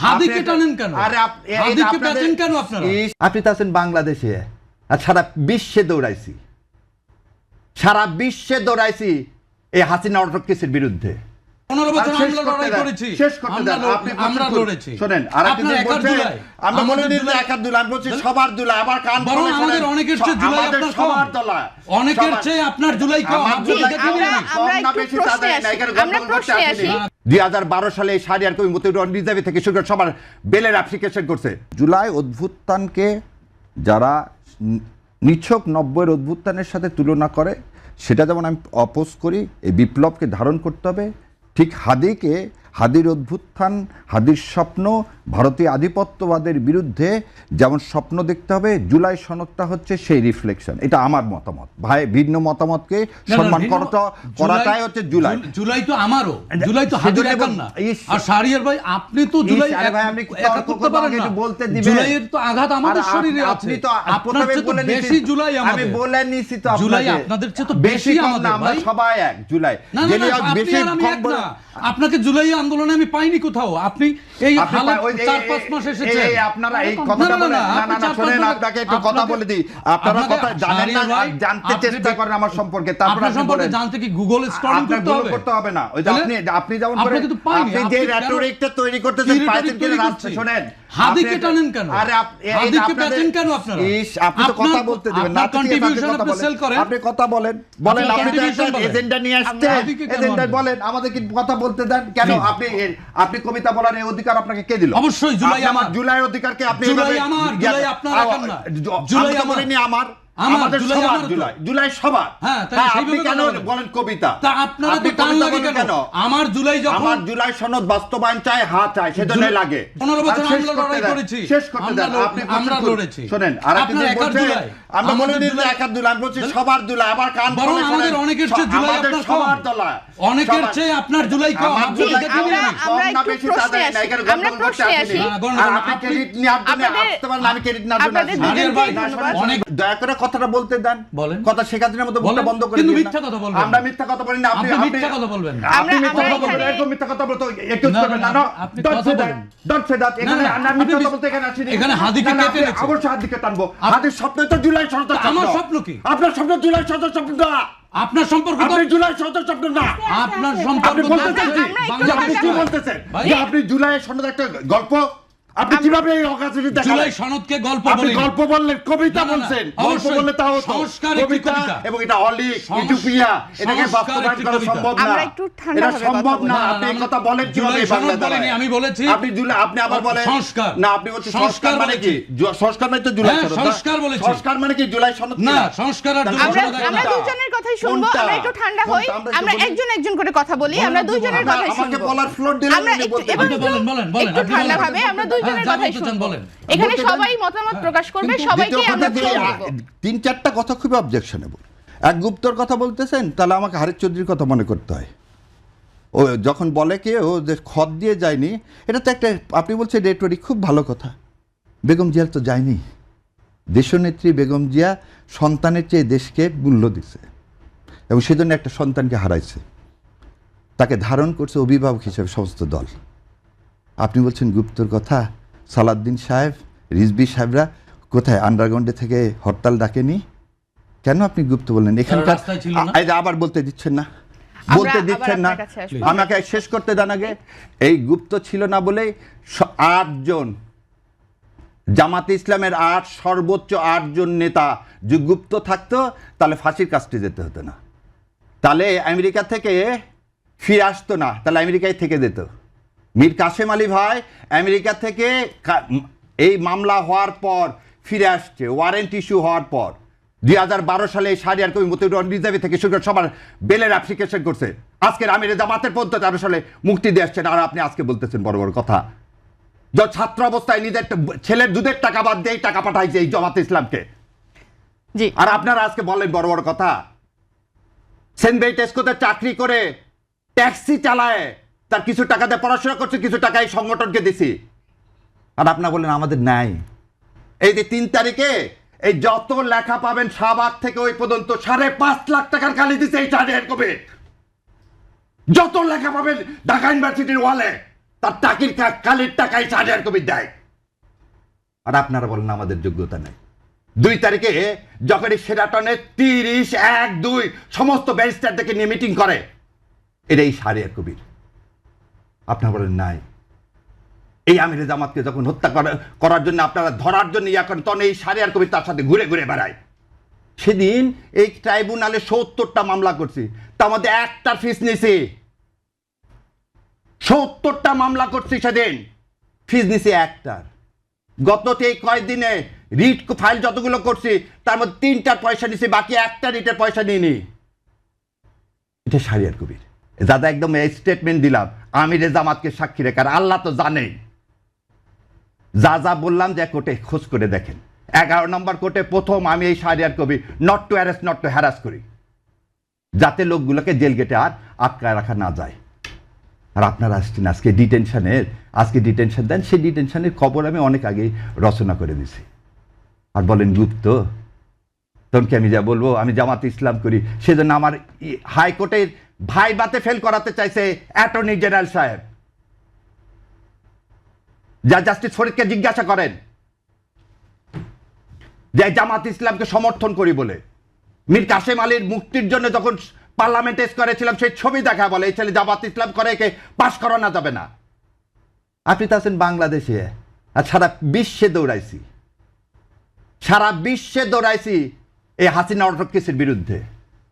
হাদিকে টানেন কেন? আরে হাদিকে বেচেন কেন আপনারা? আপনি তো আছেন বাংলাদেশে, আর সারা বিশ্বে দৌড়াইছি, সারা বিশ্বে দৌড়াইছি এই হাসিনা অটক কেসের বিরুদ্ধে। 15 বছর আমরা লড়াই করেছি, শেষ করতে দেন। আপনি আমরা লড়েছি। শুনেন, আরেকটা জিনিস বলছেন, আমরা বলে দিই যে একার দুলাই, আমি বলছি সবার দুলাই। আবার কান বরং খুলে আমাদের শুনেন, অনেকের চেয়ে জুলাই আমাদের আপনার সবার কম। দলা, অনেকের চেয়ে আপনার জুলাই কম। আমার আপনি জুলাই দেখে নিন। কম না বেশি তা জানি না, এখানে গন্ডগোল করতে আসেনি। 2012 সালে শাহরিয়ার কবির মতিউর রিজার্ভ থেকে শুরু করে সবার বেলের অ্যাপ্লিকেশন করছে। জুলাই অভ্যুত্থানকে যারা নিছক 90-এর অভ্যুত্থানের সাথে তুলনা করে, সেটা যেমন আমি অপোজ করি। এই বিপ্লবকে ধারণ করতে হবে। ঠিক হাদির অভ্যুত্থান, হাদির স্বপ্ন, ভারতীয় আধিপত্যবাদের বিরুদ্ধে যেমন স্বপ্ন দেখতে হবে, জুলাই সনদটা হচ্ছে সেই রিফ্লেকশন। এটা আমার মতামত। ভাই, ভিন্ন মতামতকে সম্মান করাটাই হচ্ছে জুলাই। জুলাই তো আমারও, জুলাই তো হাদির একার না। আর শাহরিয়ার ভাই, আপনি তো জুলাই একা করতে পারেন না। জুলাইয়ের তো আঘাত আমাদের শরীরে আছে। আপনার চেয়ে তো বেশি জুলাই আমাদের। আমি বলে নিছি তো, জুলাই আপনাদের চেয়ে তো বেশি আমাদের। আমরা সবাই এক। জুলাই বেশি কম না। আপনাকে জুলাই আন্দোলনে আমি পাইনি কোথাও। আপনি এই 4-5 মাস এসেছেন। এই আপনারা এই কথাটা বলেন না, শুনেন, আপনাকে একটু কথা বলে দিই। আপনারা কথা জানেন না, জানতে চেষ্টা করেন আমার সম্পর্কে, তারপর আপনি বলেন। জানতে কি গুগল স্ট্রলিং করতে হবে না। ওই যে আপনি যেমন করে আপনি যে রেটরিকটা তৈরি করতেছেন, পাইছেন কিনা রাস্তা শুনেন। হাদিকে টানেন কেন? আরে হাদিকে বেচেন কেন আপনারা? আপনি তো কথা বলতে দিবেন না। কন্ট্রিবিউশন আপনি সেল করেন। আপনি কথা বলেন, আপনি তো একটা এজেন্ডা নিয়ে আসছেন। এজেন্ডা বলেন, আমাদের কি কথা বলতে দেন কেন? আপনি কবিতা বলার এই অধিকার আপনাকে কে দিল? অবশ্যই জুলাই আমার। জুলাই অধিকারকে আপনি জুলাই আমার, জুলাই আপনার একার না। জুলাই বলেনি আমার, আমাদের সবার জুলাই সবার। হ্যাঁ, আপনি কেন বলেন কবিতা? তা আপনারা তো টান লাগে কেন? আমার জুলাই যখন, আমার জুলাই সনদ বাস্তবায়ন চাই, হাত চাই, সেজন্যই লাগে। 15 বছর আমরা লড়াই করেছি, শেষ করতে দেন। আমরা লড়েছি। শুনেন, আরেকটা জিনিস বলছেন, আমরা বলে দিই যে একার দুলাই, আমি বলছি সবার দুলাই। আবার কান খুলে শুনেন, আমাদের অনেকের চেয়ে জুলাই আপনার কম। সবার দলা, অনেকের চেয়ে আপনার জুলাই কম। আপনি দেখে নিন, কম না বেশি তা জানি না, এখানে গন্ডগোল করতে আসেনি। আপনি ক্রেডিট নেওয়ার জন্য আসতে পারেন, আমি ক্রেডিট নেওয়ার জন্য আসি। দয়া করে কথাটা বলতে দেন। কথা শেখাদিনের মতো বলতে বন্ধ করে দিন। মিথ্যা কথা বলবেন। আমরা মিথ্যা কথা বলি না। আপনি মিথ্যা কথা বলবেন। আপনি মিথ্যা কথা বলবেন, এরকম মিথ্যা কথা বলতে একটু করবেন না। Dot say that. এখানে আমরা মিথ্যা কথা বলতে এখানে আসিনি। এখানে হাদিকে কেটে নিচ্ছে। অবশ্যই হাদিকে টানবো। হাদির স্বপ্ন তো জুলাই সনদ। আমার স্বপ্ন কি? আপনার স্বপ্ন জুলাই সনদ স্বপ্ন না। আপনার সম্পর্ক আপনি জুলাই সনদ স্বপ্ন না। আপনার সম্পর্ক আপনি বলতেছেন কি? আপনি কি বলতেছেন? যে আপনি জুলাই সনদ একটা গল্প, আপনি কিভাবে এই অকাজটি দেখালেন? জুলাই সনদকে গল্প আপনি বলেন। গল্প বললেন, কবিতা বলছেন। গল্প বললে তাও সংস্কার একটি কবিতা, এবং এটা অলিক ইউটোপিয়া, এটাকে বাস্তবায়ন করা সম্ভব না। আমরা একটু ঠান্ডা এটা সম্ভব না। আপনি এই কথা বলেন কিভাবে বাংলাদেশে? আমি বলেছি আপনি জুলাই, আপনি আবার বলেন সংস্কার। না, আপনি বলছেন সংস্কার মানে কি? সংস্কার মানে তো জুলাই সনদ। সংস্কার বলেছি। সংস্কার মানে কি জুলাই সনদ? না, সংস্কার আর আমরা দুজনের কথাই শুনবো। আমরা একটু ঠান্ডা হই। আমরা একজন একজন করে কথা বলি। আমরা দুজনের কথাই শুনবো। আমাকে বলার ফ্লোর দিলেন, আপনি বলেন। একটু ঠান্ডা ভাবে আমরা দুজনের কথাই শুনবো। এখানে সবাই মতামত প্রকাশ করবে, সবাইকে আমরা শুনবো। 3-4টা কথা খুবই অবজেকশনেবল। এক গুপ্তর কথা বলতেছেন, তাহলে আমাকে হারিস চৌধুরীর কথা মনে করতে হয়। ও যখন বলে কি ও যে খত দিয়ে যায়নি, এটা তো একটা, আপনি বলছেন রেটরিক, খুব ভালো কথা। বেগম জিয়া তো যায়নি। দেশনেত্রী বেগম জিয়া সন্তানের চেয়ে দেশকে মূল্য দিছে, এবং সেজন্য একটা সন্তানকে হারাইছে। তাকে ধারণ করছে অভিভাবক হিসেবে সমস্ত দল। আপনি বলছেন গুপ্তর কথা। সালাউদ্দিন সাহেব, রিজভী সাহেবরা কোথায় আন্ডারগ্রাউন্ডে থেকে হরতাল ডাকেনি? কেন আপনি গুপ্ত বললেন? এখানকার আবার বলতে দিচ্ছেন না, বলতে দিচ্ছেন না। আমাকে শেষ করতে দেন আগে। এই গুপ্ত ছিল না বলে 8 জন জামাতে ইসলামের সর্বোচ্চ 8 জন নেতা যে গুপ্ত থাকতো, তাহলে ফাঁসির কাস্টে যেতে হতো না, তাহলে আমেরিকা থেকে ফিরে আসতো না, তাহলে আমেরিকায় থেকে যেত। মীর কাসেম আলী ভাই আমেরিকা থেকে এই মামলা হওয়ার পর ফিরে আসছে, ওয়ারেন্ট ইস্যু হওয়ার পর। 2012 সালে শাহরিয়ার কবির মতিউর রিজার্ভ থেকে শুরু করে সবার বেলের অ্যাপ্লিকেশন করছে। আজকের আমির জামাতের পর্যন্ত 13 সালে মুক্তি দিয়ে আসছেন, আর আপনি আজকে বলতেছেন বড় বড় কথা। ছাত্র অবস্থায় নিজের ছেলের দুধের টাকা বাদ দিয়ে টাকা পাঠাইছে এই জামাতে ইসলামকে, আর আপনারা আজকে বলেন বড় বড় কথা। সেন্ট টেস্কোতে চাকরি করে ট্যাক্সি চালায়, তার কিছু টাকা দিয়ে পড়াশোনা করছে, কিছু টাকা এই সংগঠনকে দিছি, আর আপনারা বলেন আমাদের নাই। এই যে 3 তারিখে এই যত লেখা পাবেন শাহবাগ থেকে ওই পর্যন্ত 5.5 লাখ টাকার খালি দিছে এই শাহরিয়ার কবির। যত লেখা পাবেন ঢাকা ইউনিভার্সিটির ওয়ালে, তার টাকির কালের টাকায় শাহরিয়ার কবির দেয়, আর আপনারা বলেন আমাদের যোগ্যতা নেই। 2 তারিখে যখন এই শেরাটনে 30-1-2 সমস্ত ব্যারিস্টারদেরকে নিয়ে মিটিং করে, এটাই শাহরিয়ার কবির। আপনারা বলেন নাই। এই আমিরে জামাতকে যখন হত্যা করার জন্য আপনারা ধরার জন্য ইয়া করেন, তখন এই শাহরিয়ার কবির তার সাথে ঘুরে ঘুরে বেড়ায়। সেদিন এই ট্রাইব্যুনালে 70টা মামলা করছি, তার মধ্যে একটার ফিস নিছি। 70টা মামলা করছি, সেদিন ফিস নিছি একটার। গত এই কয়েকদিনে রিট ফাইল যতগুলো করছি তার মধ্যে 3টার পয়সা নিছি, বাকি একটা রিটের পয়সা নিইনি। এটা শাহরিয়ার কবির। দাদা একদম এই স্টেটমেন্ট দিলাম আমিরে জামাতকে সাক্ষী রেখে, আর আল্লাহ তো জানেই। যা যা বললাম যে কোর্টে খোঁজ করে দেখেন, 11 নম্বর কোর্টে প্রথম আমি এই Shahriar Kabir not to arrest not to harass করি, যাতে লোকগুলোকে জেল গেটে আর আটকায় রাখা না যায়। আর আপনারা আসছেন আজকে ডিটেনশন দেন, সেই ডিটেনশনের খবর আমি অনেক আগেই রচনা করে দিছি। আর বলেন গুপ্ত, তখন কি আমি যা বলবো আমি জামাত ইসলাম করি, সেজন্য আমার হাইকোর্টের ভাইবাতে ফেল করাতে চাইছে অ্যাটর্নি জেনারেল সাহেব। যা জাস্টিস ফরিদকে জিজ্ঞাসা করেন যে জামাত ইসলামকে সমর্থন করি বলে মীর কাসেম আলীর মুক্তির জন্য যখন পার্লামেন্টে করেছিলাম, সেই ছবি দেখা বলে এই ছেলে জামাত ইসলাম করে, একে পাশ করানো যাবে না। আপনি তো আছেন বাংলাদেশে, আর সারা বিশ্বে দৌড়াইছি এই হাসিনা অটোক্রেসির বিরুদ্ধে।